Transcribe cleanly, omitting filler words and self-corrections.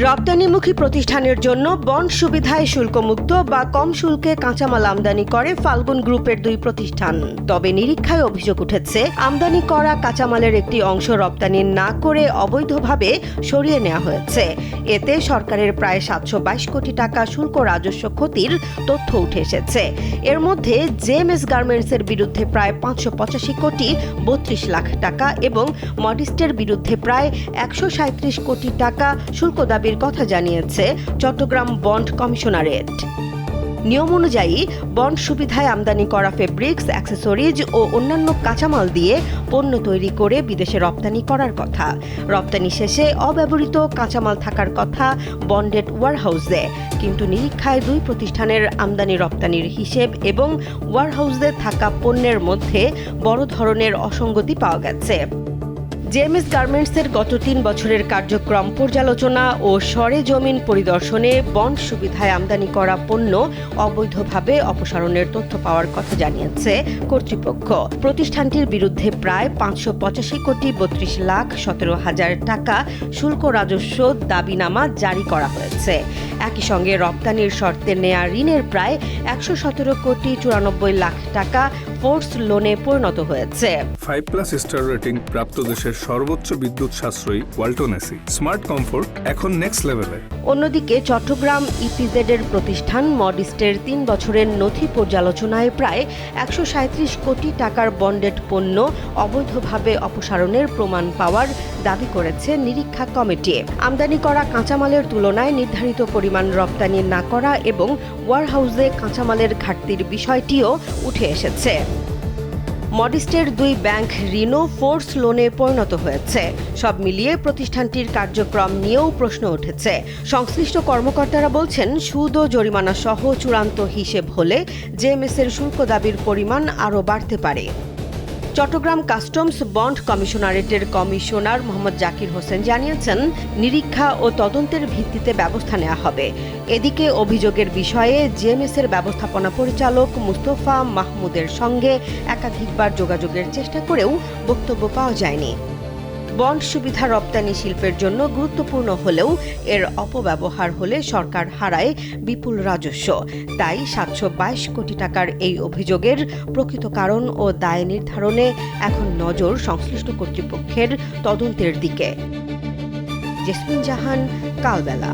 রপ্তানিমুখী প্রতিষ্ঠানের জন্য বন্ড সুবিধায় শুল্কমুক্ত বা কম শুল্কে কাঁচামাল আমদানি করে ফাল্গুন গ্রুপের দুই প্রতিষ্ঠান। তবে নিরীক্ষায় অভিযোগ উঠেছে, আমদানি করা কাঁচামালের একটি অংশ রপ্তানি না করে অবৈধভাবে সরিয়ে নেওয়া হয়েছে। এতে সরকারের প্রায় 722 কোটি টাকা শুল্ক রাজস্ব ক্ষতির তথ্য উঠে এসেছে। এর মধ্যে জেএমএস গার্মেন্টসের বিরুদ্ধে প্রায় 585 কোটি 32 লাখ টাকা এবং মডিস্টের বিরুদ্ধে প্রায় 137 কোটি টাকা শুল্ক দাবির কথা জানিয়েছে চট্টগ্রাম বন্ড কমিশনারেট। নিয়ম অনুযায়ী বন্ড সুবিধায় আমদানি করা ফেব্রিক্স, অ্যাক্সেসরিজ ও অন্যান্য কাঁচামাল দিয়ে পণ্য তৈরি করে বিদেশে রপ্তানি করার কথা। রপ্তানি শেষে অব্যবহৃত কাঁচামাল থাকার কথা বন্ডেড ওয়ারহাউসে, কিন্তু নিরীক্ষায় দুই প্রতিষ্ঠানের আমদানি রপ্তানির হিসেব এবং ওয়ারহাউসে থাকা পণ্যের মধ্যে বড় ধরনের অসঙ্গতি পাওয়া গেছে। জেএমএস গার্মেন্টসের গত 3 বছরের কার্যক্রম পর্যালোচনা ও সরেজমিন পরিদর্শনে বন্ড সুবিধায় আমদানি করা পণ্য অবৈধভাবে অপসারণের তথ্য পাওয়ার কথা জানিয়েছে কর্তৃপক্ষ। প্রতিষ্ঠানটির বিরুদ্ধে প্রায় 585 কোটি 32 লাখ 17 হাজার টাকা শুল্ক রাজস্ব দাবিনামা জারি করা হয়েছে। একই সঙ্গে রপ্তানির শর্তে নেয়া ঋণের প্রায় 117 কোটি 94 লাখ টাকা ফোর্স লোনে পরিণত হয়েছে। 5+ স্টার রেটিং প্রাপ্ত দেশের সর্বোচ্চ বিদ্যুৎ সাশ্রয়ী ওয়ালটন এসি স্মার্ট কমফোর্ট এখন নেক্সট লেভেলে। অন্যদিকে চট্টগ্রাম ইপিজেড এর প্রতিষ্ঠান মডিস্টের 3 বছরের নথি পর্যালোচনায় প্রায় 137 কোটি টাকার বন্ডেড পণ্য অবৈধভাবে অপসারণের প্রমাণ পাওয়ার দাবি করেছে নিরীক্ষা কমিটি। আমদানি করা কাঁচামালের তুলনায় নির্ধারিত পরিমাণ রপ্তানি না করা এবং ওয়ারহাউসে কাঁচামালের ঘাটতির বিষয়টিও উঠে এসেছে। মডিস্টের দুই ব্যাংক ঋণও ফোর্স লোনে পরিণত হয়েছে। সব মিলিয়ে প্রতিষ্ঠানটির কার্যক্রম নিয়েও প্রশ্ন উঠেছে। সংশ্লিষ্ট কর্মকর্তারা বলছেন, সুদ ও জরিমানা সহ চূড়ান্ত হিসেব হলে জেএমএস-এর শুল্ক দাবির পরিমাণ আরও বাড়তে পারে। চট্টগ্রাম কাস্টমস বন্ড কমিশনারেটের কমিশনার মোহাম্মদ জাকির হোসেন জানিয়েছেন, নিরীক্ষা ও তদন্তের ভিত্তিতে ব্যবস্থা নেওয়া হবে। এদিকে অভিযোগের বিষয়ে জেএমএস-এর ব্যবস্থাপনা পরিচালক মুস্তফা মাহমুদের সঙ্গে একাধিকবার যোগাযোগের চেষ্টা করেও বক্তব্য পাওয়া যায়নি। বন্ড সুবিধা রপ্তানি শিল্পের জন্য গুরুত্বপূর্ণ হলেও এর অপব্যবহার হলে সরকার হারায় বিপুল রাজস্ব। তাই 722 কোটি টাকার এই অভিযোগের প্রকৃত কারণ ও দায় নির্ধারণে এখন নজর সংশ্লিষ্ট কর্তৃপক্ষের তদন্তের দিকে। জেসমিন জাহান, কালবেলা।